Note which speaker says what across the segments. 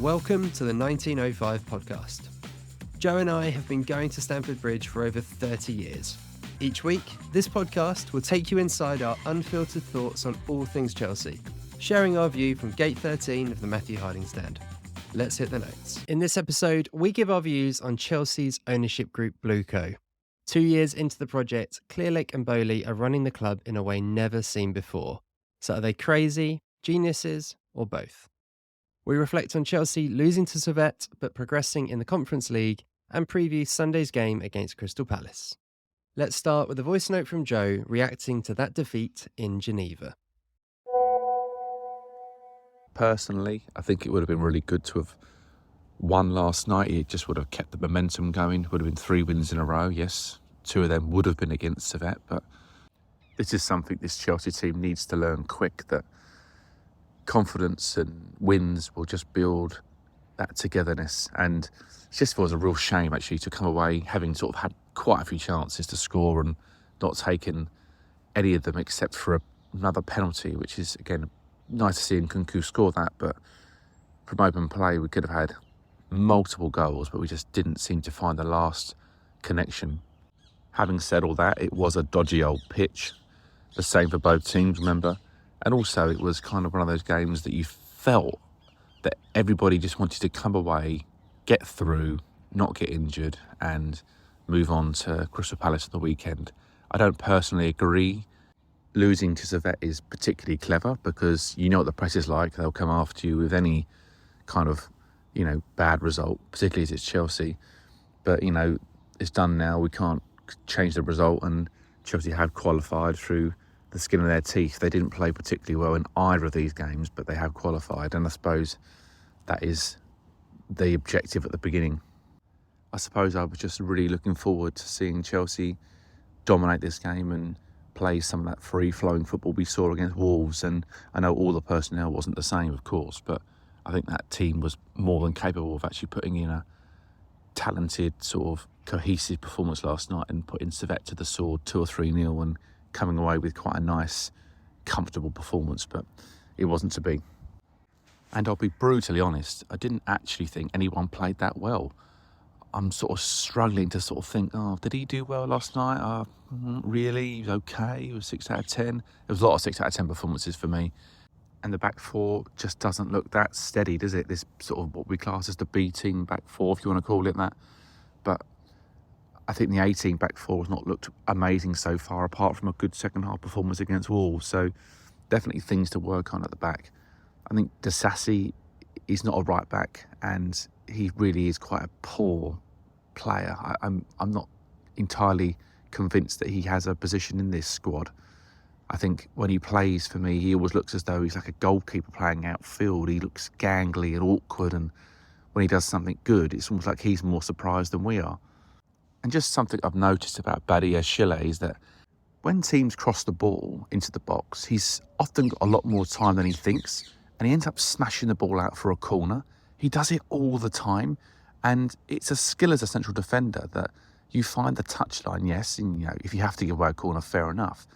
Speaker 1: Welcome to the 1905 podcast. Joe and I have been going to Stamford Bridge for over 30 years. Each week, this podcast will take you inside our unfiltered thoughts on all things Chelsea, sharing our view from Gate 13 of the Matthew Harding stand. Let's hit the notes. In this episode, we give our views on Chelsea's ownership group BlueCo. 2 years into the project, Clearlake and Boehly are running the club in a way never seen before. So are they crazy, geniuses, or both? We reflect on Chelsea losing to Servette but progressing in the Conference League and preview Sunday's game against Crystal Palace. Let's start with a voice note from Joe reacting to that defeat in Geneva.
Speaker 2: Personally, I think it would have been really good to have won last night. It just would have kept the momentum going. It would have been 3 wins in a row. Yes, 2 of them would have been against Servette, but this is something this Chelsea team needs to learn quick, that confidence and wins will just build that togetherness. And it just was a real shame actually to come away having sort of had quite a few chances to score and not taken any of them except for another penalty, which is again nice to see Nkunku score that, but from open play we could have had multiple goals, but we just didn't seem to find the last connection. Having said all that, it was a dodgy old pitch, the same for both teams, remember. And also it was kind of one of those games that you felt that everybody just wanted to come away, get through, not get injured and move on to Crystal Palace on the weekend. I don't personally agree. Losing to Servette is particularly clever because you know what the press is like. They'll come after you with any kind of, bad result, particularly as it's Chelsea. But, it's done now. We can't change the result, and Chelsea have qualified through the skin of their teeth. They didn't play particularly well in either of these games, but they have qualified, and I suppose that is the objective at the beginning. I suppose I was just really looking forward to seeing Chelsea dominate this game and play some of that free-flowing football we saw against Wolves. And I know all the personnel wasn't the same, of course, but I think that team was more than capable of actually putting in a talented, sort of cohesive performance last night and putting Servette to the sword 2 or 3-0 and coming away with quite a nice, comfortable performance, but it wasn't to be. And I'll be brutally honest, I didn't actually think anyone played that well. I'm sort of struggling to sort of think, did he do well last night? Really? He was okay. He was 6 out of 10. There was a lot of 6 out of 10 performances for me. And the back four just doesn't look that steady, does it? This sort of what we class as the B team back four, if you want to call it that. But I think the A team back four has not looked amazing so far, apart from a good second half performance against Wolves. So definitely things to work on at the back. I think Disasi is not a right back, and he really is quite a poor player. I'm not entirely convinced that he has a position in this squad. I think when he plays for me, he always looks as though he's like a goalkeeper playing outfield. He looks gangly and awkward, and when he does something good, it's almost like he's more surprised than we are. And just something I've noticed about Badiashile is that when teams cross the ball into the box, he's often got a lot more time than he thinks, and he ends up smashing the ball out for a corner. He does it all the time, and it's a skill as a central defender that you find the touchline, yes, and if you have to give away a corner, fair enough.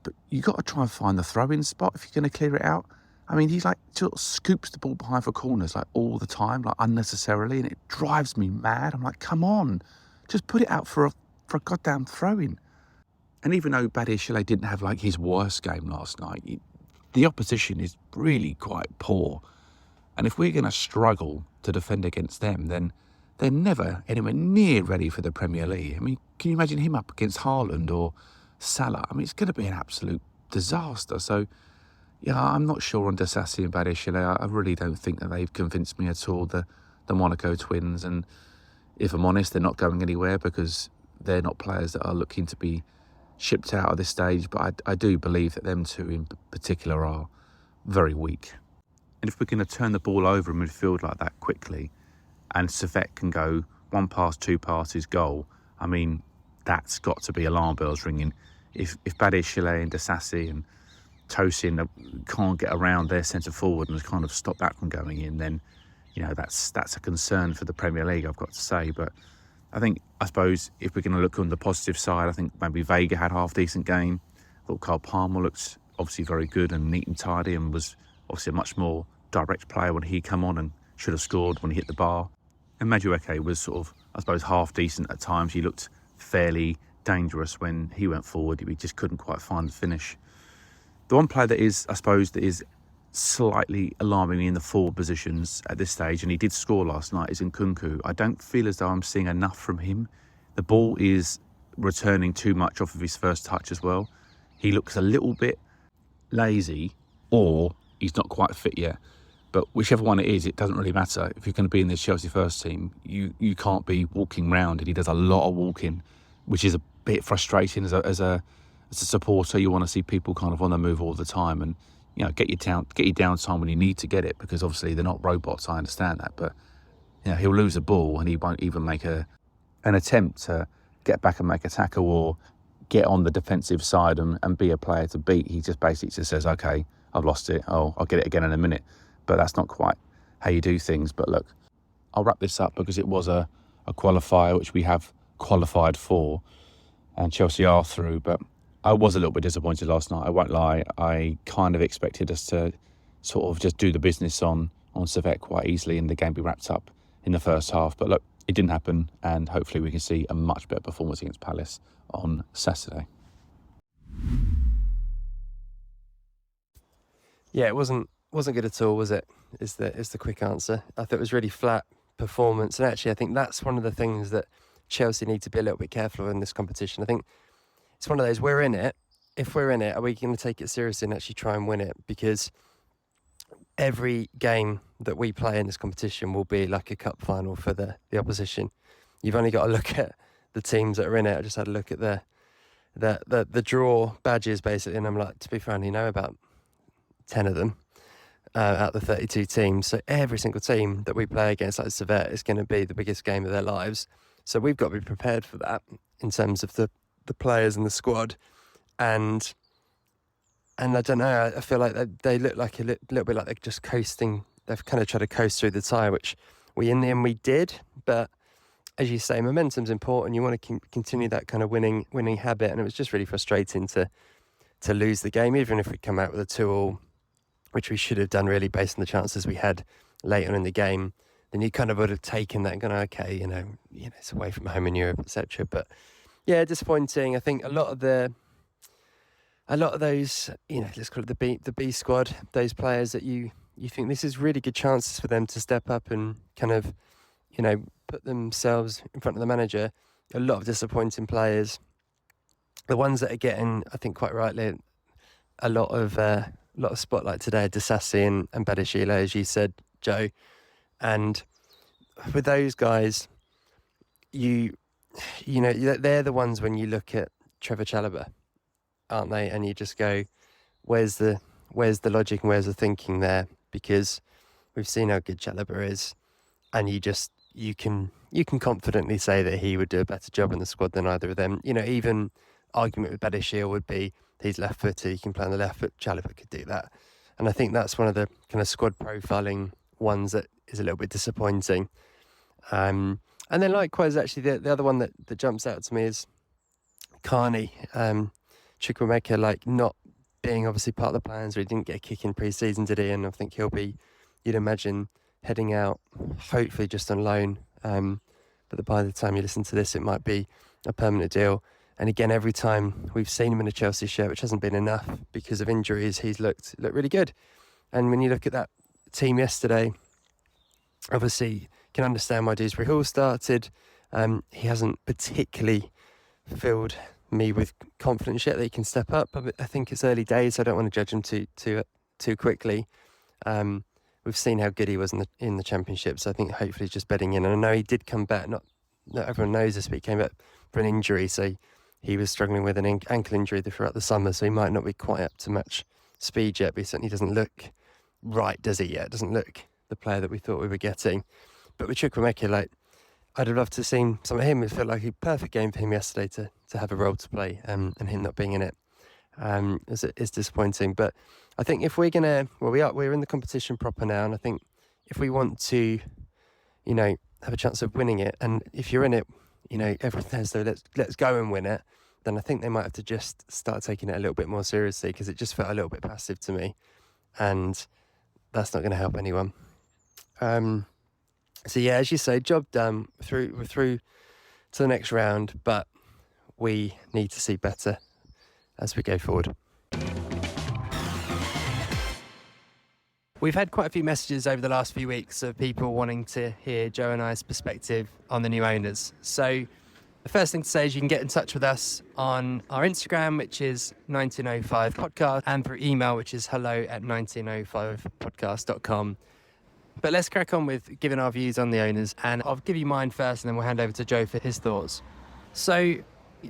Speaker 2: But you've got to try and find the throw-in spot if you're going to clear it out. I mean, he sort of scoops the ball behind for corners all the time, unnecessarily, and it drives me mad. I'm like, come on, just put it out for a goddamn throw-in. And even though Badiashile didn't have his worst game last night, the opposition is really quite poor. And if we're going to struggle to defend against them, then they're never anywhere near ready for the Premier League. I mean, can you imagine him up against Haaland or Salah? I mean, it's going to be an absolute disaster. So, I'm not sure on Disasi and Badiashile. I really don't think that they've convinced me at all, the Monaco twins. And if I'm honest, they're not going anywhere because they're not players that are looking to be shipped out at this stage. But I do believe that them two in particular are very weak. And if we're going to turn the ball over in midfield like that quickly, and Servette can go 1 pass, 2 passes, goal, I mean, that's got to be alarm bells ringing. If Badiashile and Disasi and Tosin can't get around their centre forward and kind of stop that from going in, then that's a concern for the Premier League, I've got to say. But I suppose if we're going to look on the positive side, I think maybe Vega had a half-decent game. I thought Kyle Palmer looked obviously very good and neat and tidy, and was obviously a much more direct player when he came on and should have scored when he hit the bar. And Madueke was sort of, I suppose, half decent at times. He looked fairly dangerous when he went forward. He just couldn't quite find the finish. The one player that is, I suppose, that is slightly alarming me in the forward positions at this stage, and he did score last night, is Nkunku. I don't feel as though I'm seeing enough from him. The ball is returning too much off of his first touch as well. He looks a little bit lazy, or he's not quite fit yet. But whichever one it is, it doesn't really matter. If you're going to be in this Chelsea first team, you can't be walking round, and he does a lot of walking, which is a bit frustrating as a supporter. You want to see people kind of on the move all the time, and get your downtime when you need to get it, because obviously they're not robots. I understand that, but he'll lose a ball and he won't even make an attempt to get back and make a tackle or get on the defensive side and be a player to beat. He just basically just says, okay, I've lost it. Oh, I'll get it again in a minute. But that's not quite how you do things. But look, I'll wrap this up because it was a qualifier, which we have qualified for, and Chelsea are through. But I was a little bit disappointed last night, I won't lie. I kind of expected us to sort of just do the business on Servette quite easily and the game be wrapped up in the first half. But look, it didn't happen, and hopefully we can see a much better performance against Palace on Saturday.
Speaker 1: Yeah, it wasn't good at all, was it? Is the quick answer. I thought it was really flat performance, and actually I think that's one of the things that Chelsea need to be a little bit careful of in this competition. I think it's one of those, we're in it. If we're in it, are we going to take it seriously and actually try and win it? Because every game that we play in this competition will be like a cup final for the opposition. You've only got to look at the teams that are in it. I just had a look at the draw badges basically, and I'm like, to be fair, I only know about 10 of them out of the 32 teams. So every single team that we play against, like Servette, is going to be the biggest game of their lives. So we've got to be prepared for that in terms of the players in the squad, and I don't know, I feel like they look like a little bit like they're just coasting. They've kind of tried to coast through the tie, which in the end we did. But as you say, momentum's important. You want to continue that kind of winning habit, and it was just really frustrating to lose the game, even if we come out with a 2-2, which we should have done really based on the chances we had late on in the game. Then you kind of would have taken that and gone, okay, it's away from home in Europe, etc. But yeah, disappointing. I think a lot of those, let's call it the B squad, those players that you think this is really good chances for them to step up and kind of, put themselves in front of the manager. A lot of disappointing players. The ones that are getting, I think quite rightly, a lot of spotlight today, Disassi and Badiashile, as you said, Joe. And with those guys, they're the ones when you look at Trevor Chalobah, aren't they? And you just go, where's the logic and where's the thinking there? Because we've seen how good Chalobah is, and you can confidently say that he would do a better job in the squad than either of them. Even argument with Badiashile would be he's left-footed, he can play on the left, but Chalobah could do that. And I think that's one of the kind of squad profiling ones that is a little bit disappointing. And then likewise, actually, the other one that jumps out to me is Carney, Chukwuemeka, not being obviously part of the plans, or he didn't get a kick in pre-season, did he? And I think he'll be, you'd imagine, heading out, hopefully just on loan. But by the time you listen to this, it might be a permanent deal. And again, every time we've seen him in a Chelsea shirt, which hasn't been enough because of injuries, he's looked really good. And when you look at that team yesterday, obviously can understand why Dewsbury Hall started. He hasn't particularly filled me with confidence yet that he can step up. But I think it's early days. So I don't want to judge him too quickly. We've seen how good he was in the Championship. So I think hopefully he's just bedding in. And I know he did come back. Not everyone knows this, but he came back for an injury. So he was struggling with an ankle injury throughout the summer. So he might not be quite up to match speed yet. But he certainly doesn't look right, does he yet? Doesn't look the player that we thought we were getting. But with Chukwuemeka, I'd have loved to have seen some of him. It felt like a perfect game for him yesterday to have a role to play, and him not being in it is disappointing. But I think if we're gonna, we're in the competition proper now, and I think if we want to, have a chance of winning it, and if you're in it, every Thursday, let's go and win it, then I think they might have to just start taking it a little bit more seriously, because it just felt a little bit passive to me, and that's not going to help anyone. So yeah, as you say, job done. We're through to the next round, but we need to see better as we go forward. We've had quite a few messages over the last few weeks of people wanting to hear Joe and I's perspective on the new owners. So the first thing to say is you can get in touch with us on our Instagram, which is 1905 podcast, and through email, which is hello@1905podcast.com. But let's crack on with giving our views on the owners, and I'll give you mine first and then we'll hand over to Joe for his thoughts. So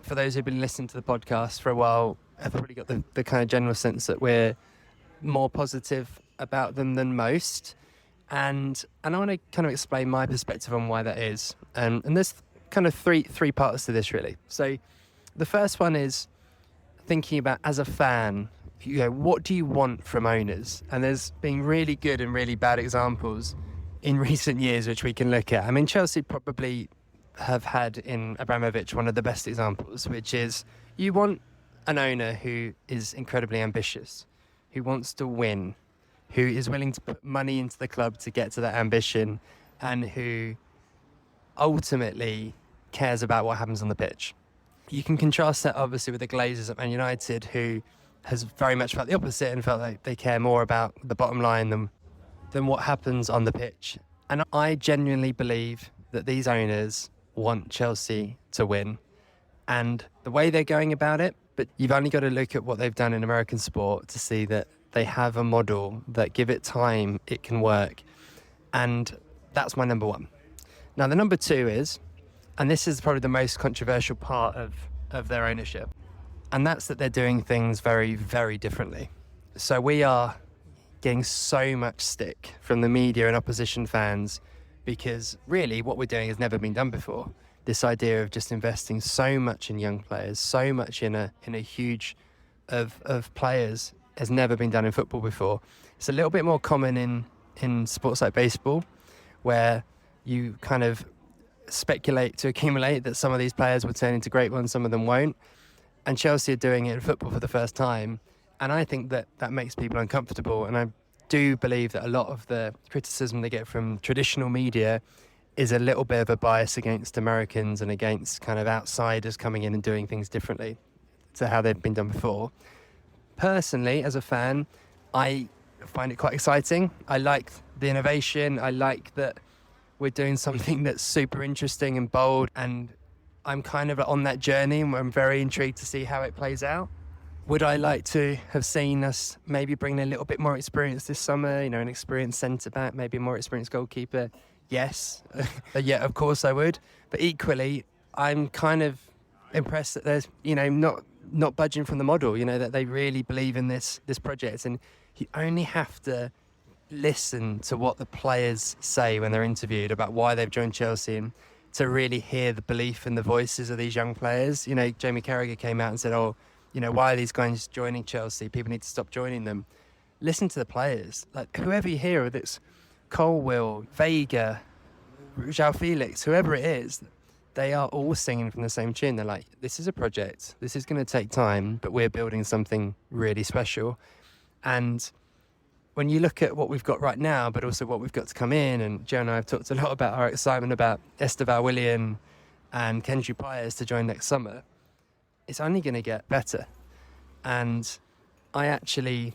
Speaker 1: for those who've been listening to the podcast for a while, I've probably got the kind of general sense that we're more positive about them than most, and I want to kind of explain my perspective on why that is, and there's kind of three parts to this really. So the first one is thinking about, as a fan, what do you want from owners? And there's been really good and really bad examples in recent years which we can look at. I mean, Chelsea probably have had in Abramovich one of the best examples, which is you want an owner who is incredibly ambitious, who wants to win, who is willing to put money into the club to get to that ambition, and who ultimately cares about what happens on the pitch. You can contrast that obviously with the Glazers at Man United, who has very much felt the opposite and felt like they care more about the bottom line than what happens on the pitch. And I genuinely believe that these owners want Chelsea to win, and the way they're going about it, but you've only got to look at what they've done in American sport to see that they have a model that, give it time, it can work. And that's my number one. Now, the number two is, and this is probably the most controversial part of their ownership, and that's that they're doing things very, very differently. So we are getting so much stick from the media and opposition fans because really what we're doing has never been done before. This idea of just investing so much in young players, so much in a huge of players has never been done in football before. It's a little bit more common in sports like baseball, where you kind of speculate to accumulate that some of these players will turn into great ones, some of them won't. And Chelsea are doing it in football for the first time. And I think that makes people uncomfortable. And I do believe that a lot of the criticism they get from traditional media is a little bit of a bias against Americans and against kind of outsiders coming in and doing things differently to how they've been done before. Personally, as a fan, I find it quite exciting. I like the innovation. I like that we're doing something that's super interesting and bold, and I'm kind of on that journey and I'm very intrigued to see how it plays out. Would I like to have seen us maybe bring a little bit more experience this summer, an experienced centre-back, maybe a more experienced goalkeeper? Yes. Yeah, of course I would. But equally, I'm kind of impressed that there's, not budging from the model, that they really believe in this project. And you only have to listen to what the players say when they're interviewed about why they've joined Chelsea, and to really hear the belief in the voices of these young players. Jamie Carragher came out and said, why are these guys joining Chelsea? People need to stop joining them. Listen to the players. Like, whoever you hear, whether it's Colwill, Vega, João Felix, whoever it is, they are all singing from the same tune. They're like, this is a project. This is going to take time, but we're building something really special. And when you look at what we've got right now, but also what we've got to come in, and Joe and I have talked a lot about our excitement about Esteval Willian and Kendry Pires to join next summer, it's only going to get better. And I actually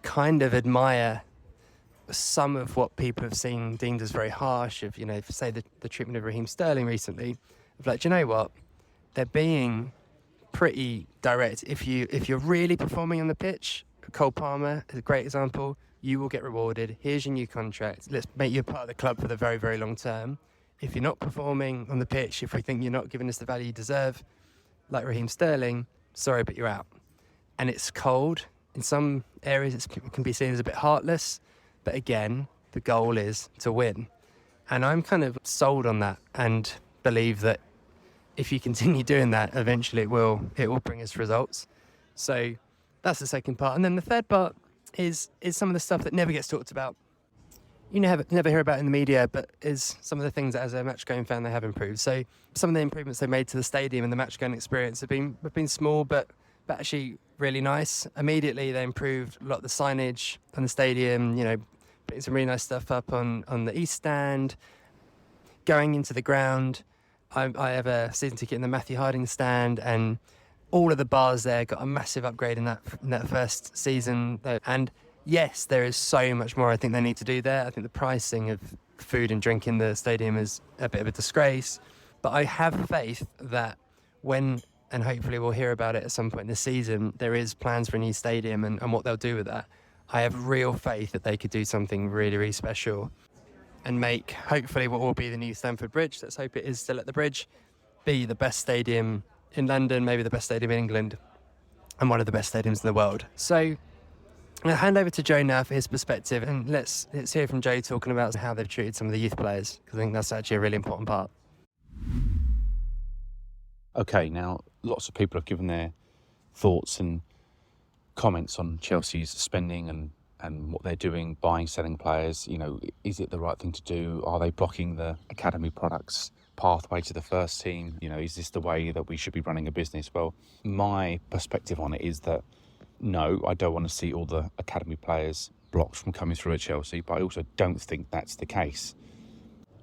Speaker 1: kind of admire some of what people have seen deemed as very harsh of, say the treatment of Raheem Sterling recently, of like, do you know what? They're being pretty direct. If you're really performing on the pitch, Cole Palmer is a great example. You will get rewarded. Here's your new contract. Let's make you a part of the club for the very, very long term. If you're not performing on the pitch, if we think you're not giving us the value you deserve, like Raheem Sterling, sorry, but you're out. And it's cold. In some areas, it can be seen as a bit heartless. But again, the goal is to win. And I'm kind of sold on that and believe that if you continue doing that, eventually it will bring us results. So that's the second part. And then the third part is some of the stuff that never gets talked about. You never hear about in the media, but is some of the things that as a match-going fan they have improved. So some of the improvements they made to the stadium and the match-going experience have been small, but actually really nice. Immediately they improved a lot of the signage on the stadium, putting some really nice stuff up on the east stand. Going into the ground, I have a season ticket in the Matthew Harding stand, and all of the bars there got a massive upgrade in that first season. And yes, there is so much more I think they need to do there. I think the pricing of food and drink in the stadium is a bit of a disgrace. But I have faith that when, and hopefully we'll hear about it at some point this season, there is plans for a new stadium and what they'll do with that. I have real faith that they could do something really, really special and make, hopefully, what will be the new Stamford Bridge, let's hope it is still at the Bridge, be the best stadium in London, maybe the best stadium in England, and one of the best stadiums in the world. So I'm going to hand over to Joe now for his perspective, and let's hear from Joe talking about how they've treated some of the youth players, because I think that's actually a really important part.
Speaker 2: Okay, now lots of people have given their thoughts and comments on Chelsea's spending and what they're doing, buying, selling players. You know, is it the right thing to do? Are they blocking the academy products pathway to the first team? You know, is this the way that we should be running a business? Well, my perspective on it is that no, I don't want to see all the academy players blocked from coming through at Chelsea, but I also don't think that's the case.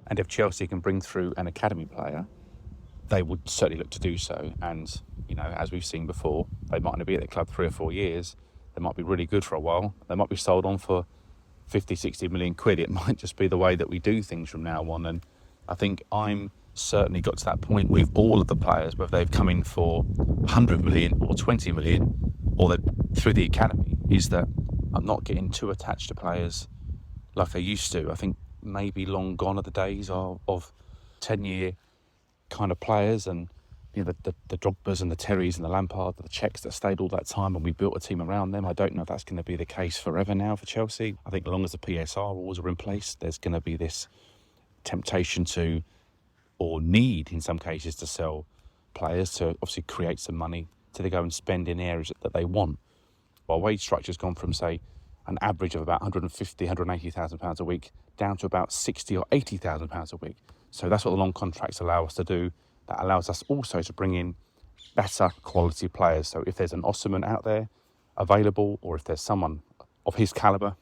Speaker 2: And if Chelsea can bring through an academy player, they would certainly look to do so. And, you know, as we've seen before, they might not be at the club 3 or 4 years. They might be really good for a while. They might be sold on for 50, 60 million quid. It might just be the way that we do things from now on. And I think I'm certainly got to that point with all of the players, whether they've come in for 100 million or 20 million, or through the academy, is that I'm not getting too attached to players like I used to. I think maybe long gone are the days of 10-year kind of players, and you know, the Drogbas and the Terrys and the Lampards, the Czechs that stayed all that time, and we built a team around them. I don't know if that's going to be the case forever now for Chelsea. I think as long as the PSR rules are in place, there's going to be this temptation to, or need in some cases, to sell players to obviously create some money to go and spend in areas that they want. Our wage structure's gone from, say, an average of about 150, 180,000 pounds a week down to about 60 or 80,000 pounds a week. So that's what the long contracts allow us to do. That allows us also to bring in better quality players. So if there's an Osimhen out there available, or if there's someone of his calibre,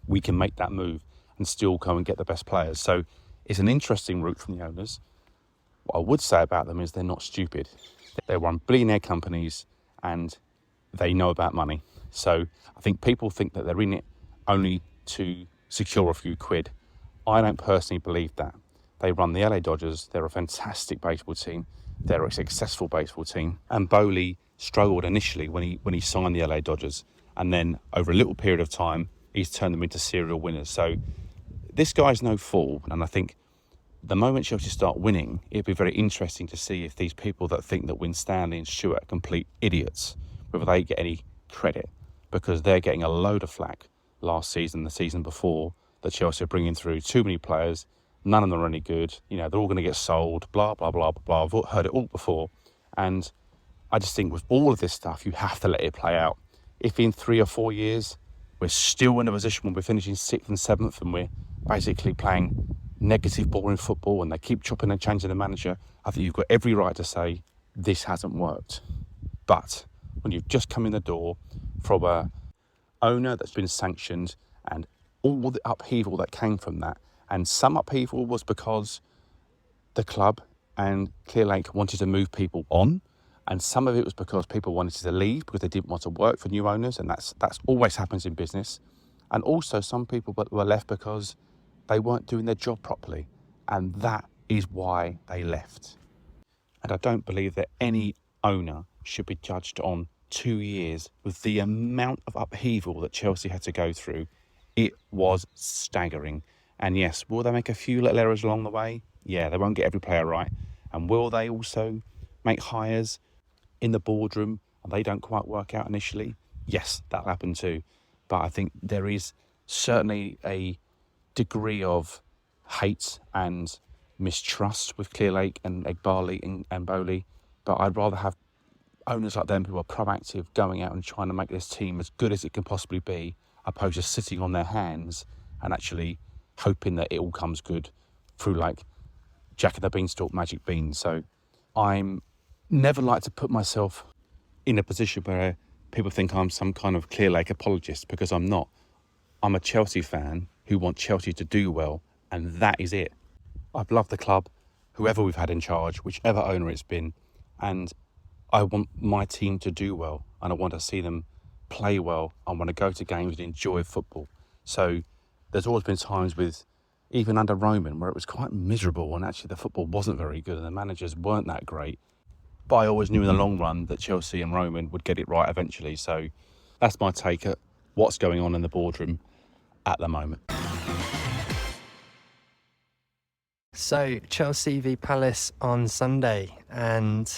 Speaker 2: we can make that move and still go and get the best players. So it's an interesting route from the owners. What I would say about them is they're not stupid. They run billionaire companies and they know about money. So I think people think that they're in it only to secure a few quid. I don't personally believe that. They run the LA Dodgers. They're a fantastic baseball team. They're a successful baseball team. And Boehly struggled initially when he signed the LA Dodgers. And then over a little period of time, he's turned them into serial winners. So this guy's no fool. And I think the moment Chelsea start winning, it'd be very interesting to see if these people that think that Winstanley and Stewart are complete idiots, whether they get any credit, because they're getting a load of flack last season, the season before, that Chelsea are bringing through too many players. None of them are any good. You know, they're all going to get sold, blah, blah, blah, blah, blah. I've heard it all before. And I just think with all of this stuff, you have to let it play out. If in 3 or 4 years, we're still in a position when we're finishing 6th and 7th and we're basically playing negative, boring football and they keep chopping and changing the manager, I think you've got every right to say, this hasn't worked. But when you've just come in the door from a owner that's been sanctioned and all the upheaval that came from that, and some upheaval was because the club and Clearlake wanted to move people on, and some of it was because people wanted to leave because they didn't want to work for new owners, and that's always happens in business. And also some people were left because they weren't doing their job properly, and that is why they left. And I don't believe that any owner should be judged on 2 years with the amount of upheaval that Chelsea had to go through. It was staggering. And yes, will they make a few little errors along the way? Yeah, they won't get every player right. And will they also make hires in the boardroom and they don't quite work out initially? Yes, that'll happen too. But I think there is certainly a degree of hate and mistrust with Clearlake and Boehly and Boehly. But I'd rather have owners like them who are proactive, going out and trying to make this team as good as it can possibly be, opposed to sitting on their hands and actually hoping that it all comes good through like Jack and the Beanstalk magic beans. So I'm never like to put myself in a position where people think I'm some kind of Clearlake apologist, because I'm not. I'm a Chelsea fan who want Chelsea to do well, and that is it. I've loved the club, whoever we've had in charge, whichever owner it's been, and I want my team to do well, and I want to see them play well. I want to go to games and enjoy football. So there's always been times with, even under Roman, where it was quite miserable and actually the football wasn't very good and the managers weren't that great. But I always knew in the long run that Chelsea and Roman would get it right eventually. So that's my take at what's going on in the boardroom at the moment.
Speaker 1: So Chelsea v Palace on Sunday, and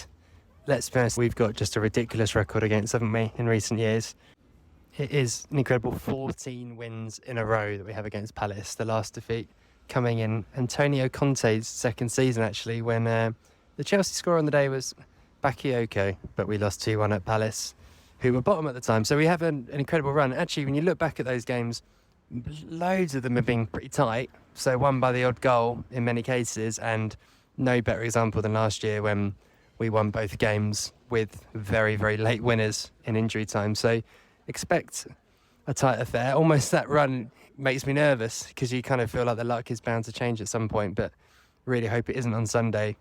Speaker 1: let's be honest, we've got just a ridiculous record against, haven't we, in recent years? It is an incredible 14 wins in a row that we have against Palace. The last defeat coming in Antonio Conte's second season, actually, when the Chelsea score on the day was Bakayoko, but we lost 2-1 at Palace, who were bottom at the time. So we have an incredible run. Actually, when you look back at those games, loads of them have been pretty tight. So won by the odd goal in many cases, and no better example than last year when we won both games with very, very late winners in injury time. So expect a tight affair. Almost that run makes me nervous because you kind of feel like the luck is bound to change at some point, but really hope it isn't on Sunday.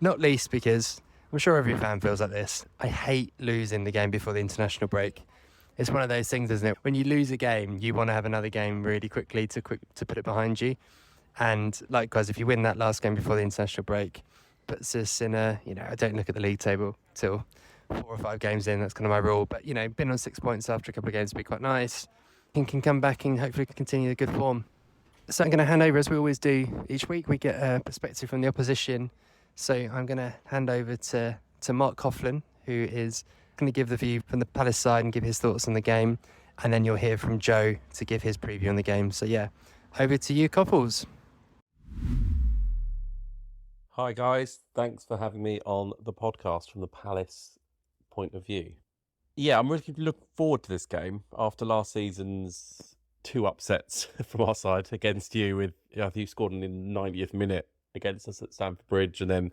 Speaker 1: Not least because I'm sure every fan feels like this. I hate losing the game before the international break. It's one of those things, isn't it? When you lose a game, you want to have another game really quickly to put it behind you. And likewise, if you win that last game before the international break, puts us in a, I don't look at the league table till 4 or 5 games in. That's kind of my rule. But, been on 6 points after a couple of games would be quite nice. And can come back and hopefully continue the good form. So I'm going to hand over, as we always do each week. We get a perspective from the opposition. So I'm going to hand over to Mark Coughlin, who is going to give the view from the Palace side and give his thoughts on the game. And then you'll hear from Joe to give his preview on the game. So, over to you, Couples.
Speaker 3: Hi guys, thanks for having me on the podcast from the Palace point of view. Yeah, I'm really looking forward to this game after last season's 2 upsets from our side against you. With I think you scored in the 90th minute against us at Stamford Bridge, and then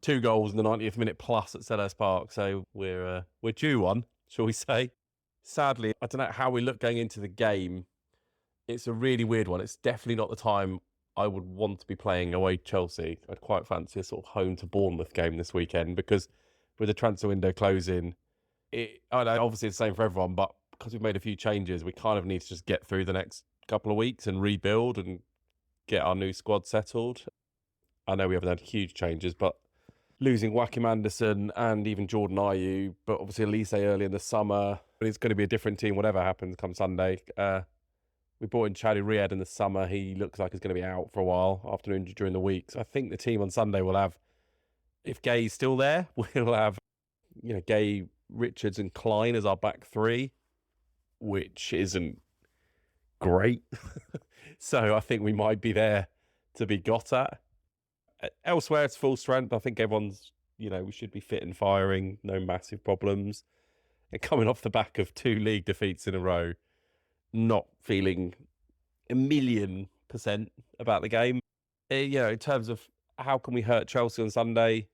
Speaker 3: 2 goals in the 90th minute plus at Selhurst Park. So we're due one, shall we say? Sadly, I don't know how we look going into the game. It's a really weird one. It's definitely not the time I would want to be playing away Chelsea. I'd quite fancy a sort of home to Bournemouth game this weekend, because with the transfer window closing, I know obviously it's the same for everyone, but because we've made a few changes, we kind of need to just get through the next couple of weeks and rebuild and get our new squad settled. I know we haven't had huge changes, but losing Joachim Andersen and even Jordan Ayew, but obviously Elise early in the summer, but it's going to be a different team whatever happens come Sunday. We brought in Chaddy Riyad in the summer. He looks like he's going to be out for a while after an injury during the week. So I think the team on Sunday will have, if Gay's still there, we'll have, Gay, Richards and Klein as our back 3, which isn't great. So I think we might be there to be got at. Elsewhere, it's full strength. I think everyone's, we should be fit and firing. No massive problems. And coming off the back of 2 league defeats in a row, not feeling 1,000,000% about the game. In terms of how can we hurt Chelsea on Sunday,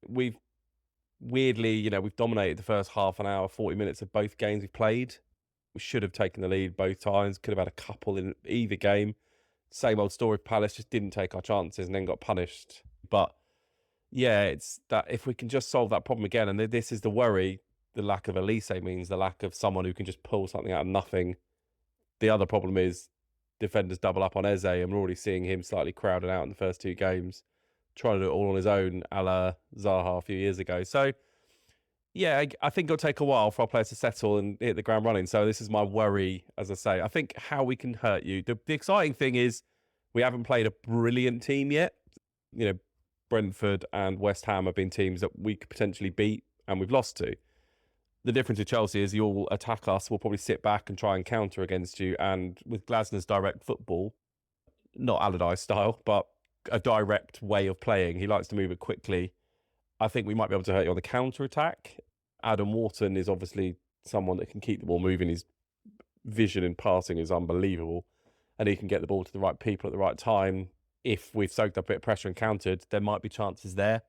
Speaker 3: we've weirdly, we've dominated the first half an hour, 40 minutes of both games we've played. We should have taken the lead both times, could have had a couple in either game. Same old story, Palace just didn't take our chances and then got punished. But it's that if we can just solve that problem again, and this is the worry, the lack of Elise means the lack of someone who can just pull something out of nothing. The other problem is defenders double up on Eze, and we're already seeing him slightly crowded out in the first 2 games, trying to do it all on his own, a la Zaha a few years ago. So, I think it'll take a while for our players to settle and hit the ground running. So this is my worry, as I say. I think how we can hurt you. The exciting thing is we haven't played a brilliant team yet. Brentford and West Ham have been teams that we could potentially beat and we've lost to. The difference with Chelsea is you'll attack us, we'll probably sit back and try and counter against you. And with Glasner's direct football, not Allardyce style, but a direct way of playing, he likes to move it quickly. I think we might be able to hurt you on the counter-attack. Adam Wharton is obviously someone that can keep the ball moving. His vision in passing is unbelievable. And he can get the ball to the right people at the right time. If we've soaked up a bit of pressure and countered, there might be chances there.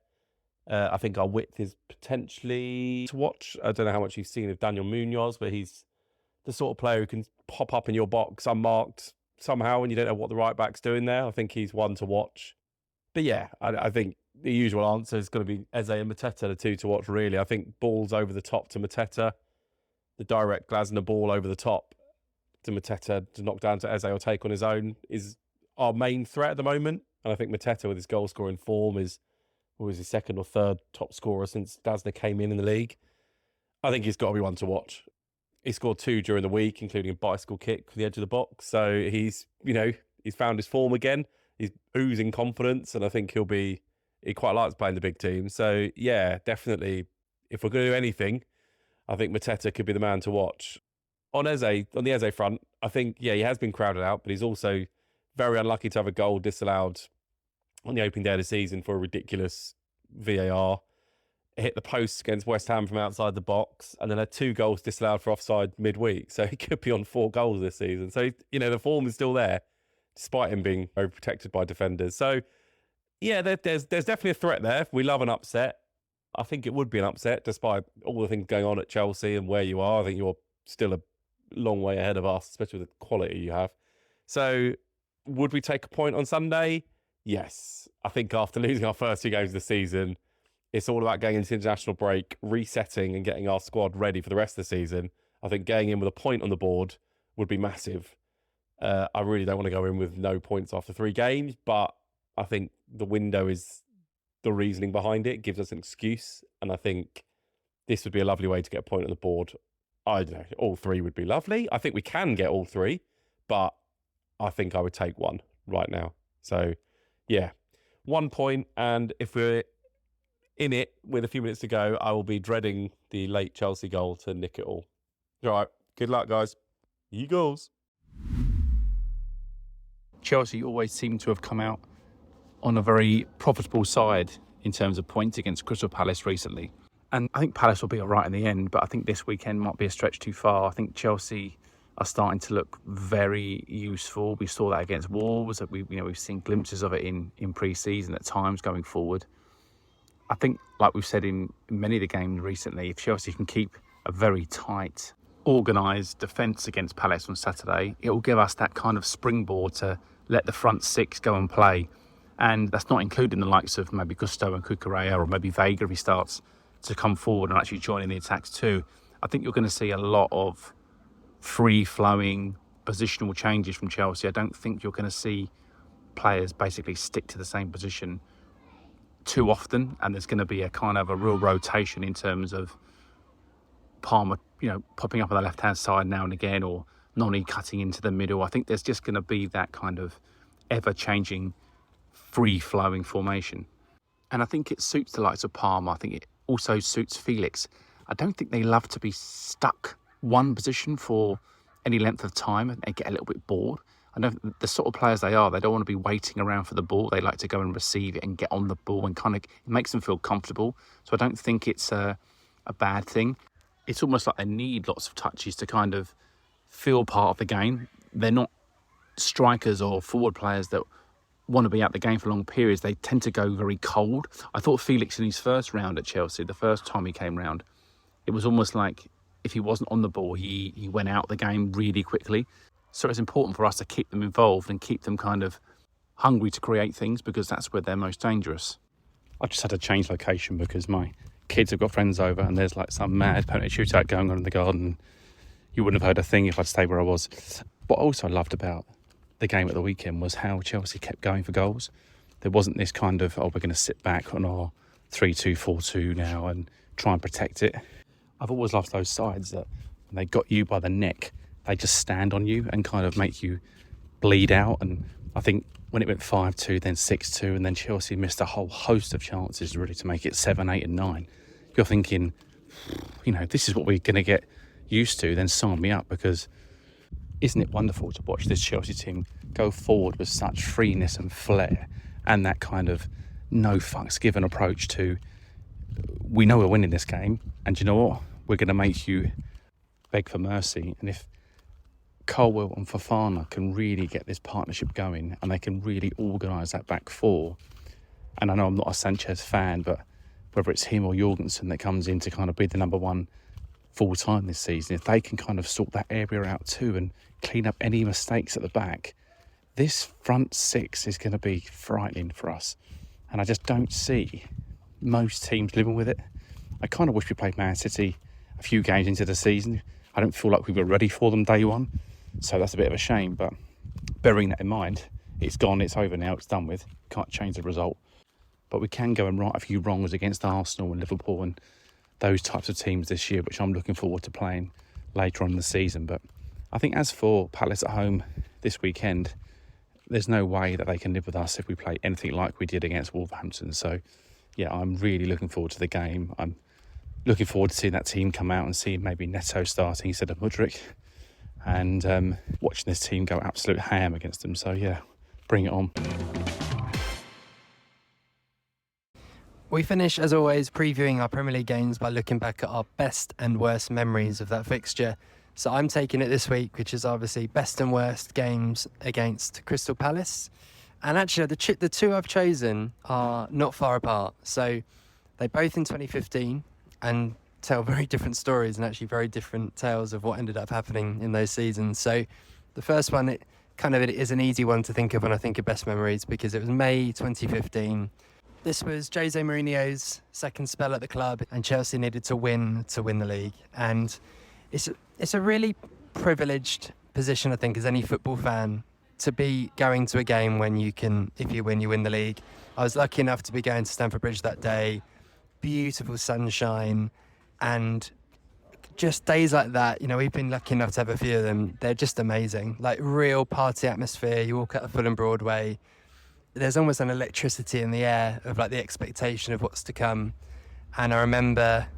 Speaker 3: I think our width is potentially to watch. I don't know how much you've seen of Daniel Munoz, but he's the sort of player who can pop up in your box unmarked, somehow, and you don't know what the right back's doing there. I think he's one to watch. But yeah, I think the usual answer is going to be Eze and Mateta, the two to watch, really. I think balls over the top to Mateta, the direct Glasner ball over the top to Mateta to knock down to Eze or take on his own is our main threat at the moment. And I think Mateta, with his goal scoring form, is was his second or third top scorer since Glasner came in the league. I think he's got to be one to watch. He scored 2 during the week, including a bicycle kick from the edge of the box. So he's found his form again. He's oozing confidence, and I think he quite likes playing the big team. So yeah, definitely, if we're going to do anything, I think Mateta could be the man to watch. On the Eze front, I think, he has been crowded out, but he's also very unlucky to have a goal disallowed on the opening day of the season for a ridiculous VAR. It hit the post against West Ham from outside the box, and then had 2 goals disallowed for offside midweek. So he could be on 4 goals this season. So, the form is still there, despite him being very protected by defenders. So, yeah, there's definitely a threat there. We love an upset. I think it would be an upset, despite all the things going on at Chelsea and where you are. I think you're still a long way ahead of us, especially with the quality you have. So, would we take a point on Sunday? Yes. I think after losing our first 2 games of the season, it's all about going into international break, resetting and getting our squad ready for the rest of the season. I think going in with a point on the board would be massive. I really don't want to go in with no points after 3 games, but I think the window is the reasoning behind it. It gives us an excuse, and I think this would be a lovely way to get a point on the board. I don't know, all 3 would be lovely. I think we can get all 3, but I think I would take 1 right now. So, yeah, 1 point, and if we're in it with a few minutes to go, I will be dreading the late Chelsea goal to nick it all. All right, good luck, guys. You goals.
Speaker 2: Chelsea always seem to have come out on a very profitable side in terms of points against Crystal Palace recently. And I think Palace will be all right in the end, but I think this weekend might be a stretch too far. I think Chelsea are starting to look very useful. We saw that against Wolves. We've seen glimpses of it in pre-season at times going forward. I think, like we've said in many of the games recently, if Chelsea can keep a very tight, organised defence against Palace on Saturday, it will give us that kind of springboard to let the front 6 go and play. And that's not including the likes of maybe Gusto and Cucurella, or maybe Vega if he starts to come forward and actually join in the attacks too. I think you're going to see a lot of free-flowing positional changes from Chelsea. I don't think you're going to see players basically stick to the same position too often, and there's going to be a kind of a real rotation in terms of Palmer, popping up on the left-hand side now and again, or Noni cutting into the middle. I think there's just going to be that kind of ever-changing, free-flowing formation. And I think it suits the likes of Palmer. I think it also suits Felix. I don't think they love to be stuck one position for any length of time and they get a little bit bored. I know the sort of players they are, they don't want to be waiting around for the ball. They like to go and receive it and get on the ball, and it makes them feel comfortable. So I don't think it's a bad thing. It's almost like they need lots of touches to kind of feel part of the game. They're not strikers or forward players that want to be out the game for long periods. They tend to go very cold. I thought Felix in his first round at Chelsea, the first time he came round, it was almost like if he wasn't on the ball, he went out the game really quickly. So it's important for us to keep them involved and keep them kind of hungry to create things, because that's where they're most dangerous. I just had to change location because my kids have got friends over and there's like some mad penalty shootout going on in the garden. You wouldn't have heard a thing if I'd stayed where I was. What I also loved about the game at the weekend was how Chelsea kept going for goals. There wasn't this kind of, we're going to sit back on our 3-2, 4-2 now and try and protect it. I've always loved those sides that when they got you by the neck, they just stand on you and kind of make you bleed out. And I think when it went 5-2, then 6-2, and then Chelsea missed a whole host of chances really to make it 7, 8 and 9, you're thinking, this is what we're going to get used to, then sign me up, because isn't it wonderful to watch this Chelsea team go forward with such freeness and flair and that kind of no fucks given approach to, we know we're winning this game, and you know what, we're going to make you beg for mercy. And if Colwell and Fofana can really get this partnership going and they can really organise that back four, and I know I'm not a Sanchez fan, but whether it's him or Jorgensen that comes in to kind of be the number one full-time this season, if they can kind of sort that area out too and clean up any mistakes at the back, This front six is going to be frightening for us. And I just don't see most teams living with it. I kind of wish we played Man City a few games into the season. I don't feel like we were ready for them day one. So that's a bit of a shame. But bearing that in mind, it's gone, it's over now, it's done with. Can't change the result. But we can go and right a few wrongs against Arsenal and Liverpool and those types of teams this year, which I'm looking forward to playing later on in the season. But I think as for Palace at home this weekend, there's no way that they can live with us if we play anything like we did against Wolverhampton. So, yeah, I'm really looking forward to the game. I'm looking forward to seeing that team come out and seeing maybe Neto starting instead of Mudryk, and watching this team go absolute ham against them. So, yeah, bring it on.
Speaker 1: We finish, as always, previewing our Premier League games by looking back at our best and worst memories of that fixture. So I'm taking it this week, which is obviously best and worst games against Crystal Palace. And actually, the two I've chosen are not far apart. So they both in 2015 and tell very different stories and actually very different tales of what ended up happening in those seasons. So the first one, it is an easy one to think of when I think of best memories, because it was May 2015. This was Jose Mourinho's second spell at the club, and Chelsea needed to win the league. And it's a really privileged position, I think, as any football fan, to be going to a game when you can, if you win the league. I was lucky enough to be going to Stamford Bridge that day. Beautiful sunshine, and just days like that, we've been lucky enough to have a few of them. They're just amazing, like real party atmosphere. You walk out of Fulham Broadway, there's almost an electricity in the air of like the expectation of what's to come. And I remember,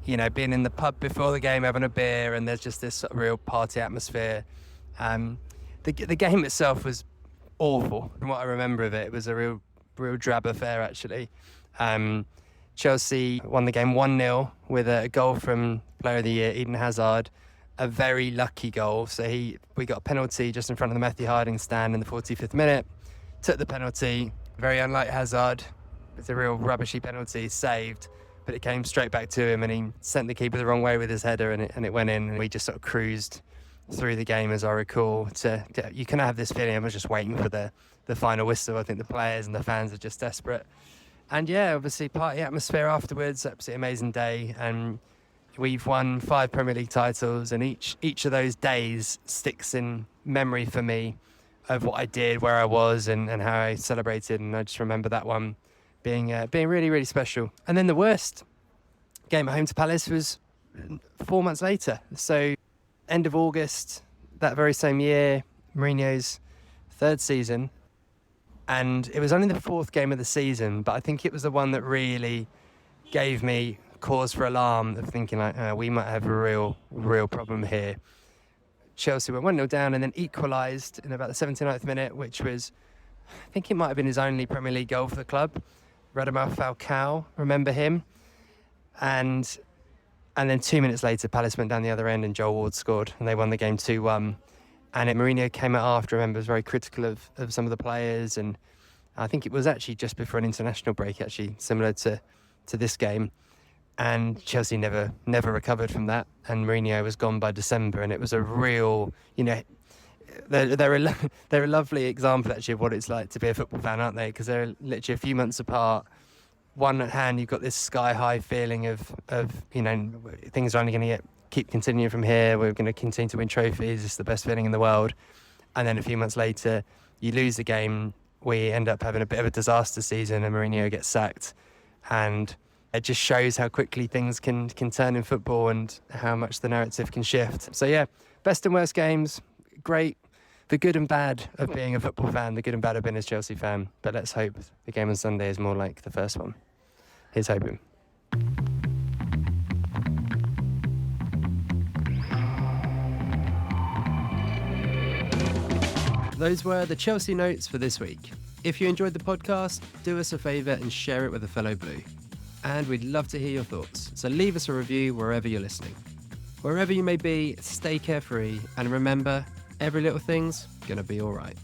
Speaker 1: being in the pub before the game, having a beer, and there's just this sort of real party atmosphere. The game itself was awful. From what I remember of it, it was a real drab affair, actually. Chelsea won the game 1-0 with a goal from Player of the Year, Eden Hazard. A very lucky goal. So we got a penalty just in front of the Matthew Harding stand in the 45th minute. Took the penalty, very unlike Hazard. It's a real rubbishy penalty, saved, but it came straight back to him, and he sent the keeper the wrong way with his header, and it went in, and we just sort of cruised through the game, as I recall. You can have this feeling I was just waiting for the final whistle. I think the players and the fans are just desperate. And yeah, obviously party atmosphere afterwards, absolutely amazing day, and we've won 5 Premier League titles, and each of those days sticks in memory for me of what I did, where I was, and how I celebrated. And I just remember that one being really, really special. And then the worst game at home to Palace was 4 months later. So end of August, that very same year, Mourinho's 3rd season. And it was only the 4th game of the season, but I think it was the one that really gave me cause for alarm, of thinking like, we might have a real problem here. Chelsea went 1-0 down and then equalised in about the 79th minute, which was, I think it might have been his only Premier League goal for the club. Radamel Falcao, remember him? And then 2 minutes later, Palace went down the other end and Joel Ward scored, and they won the game 2-1. And Mourinho came out after, I remember, was very critical of some of the players, and I think it was actually just before an international break, actually, similar to this game. And Chelsea never recovered from that, and Mourinho was gone by December, and it was a real, they're a lovely example actually of what it's like to be a football fan, aren't they? Because they're literally a few months apart. One hand, you've got this sky high feeling of things are only going to keep continuing from here. We're going to continue to win trophies. It's the best feeling in the world. And then a few months later, you lose the game. We end up having a bit of a disaster season, and Mourinho gets sacked, and it just shows how quickly things can turn in football and how much the narrative can shift. So yeah, best and worst games, great. The good and bad of being a football fan, the good and bad of being a Chelsea fan. But let's hope the game on Sunday is more like the first one. Here's hoping. Those were the Chelsea notes for this week. If you enjoyed the podcast, do us a favour and share it with a fellow Blue. And we'd love to hear your thoughts, so leave us a review wherever you're listening. Wherever you may be, stay carefree, and remember, every little thing's gonna be alright.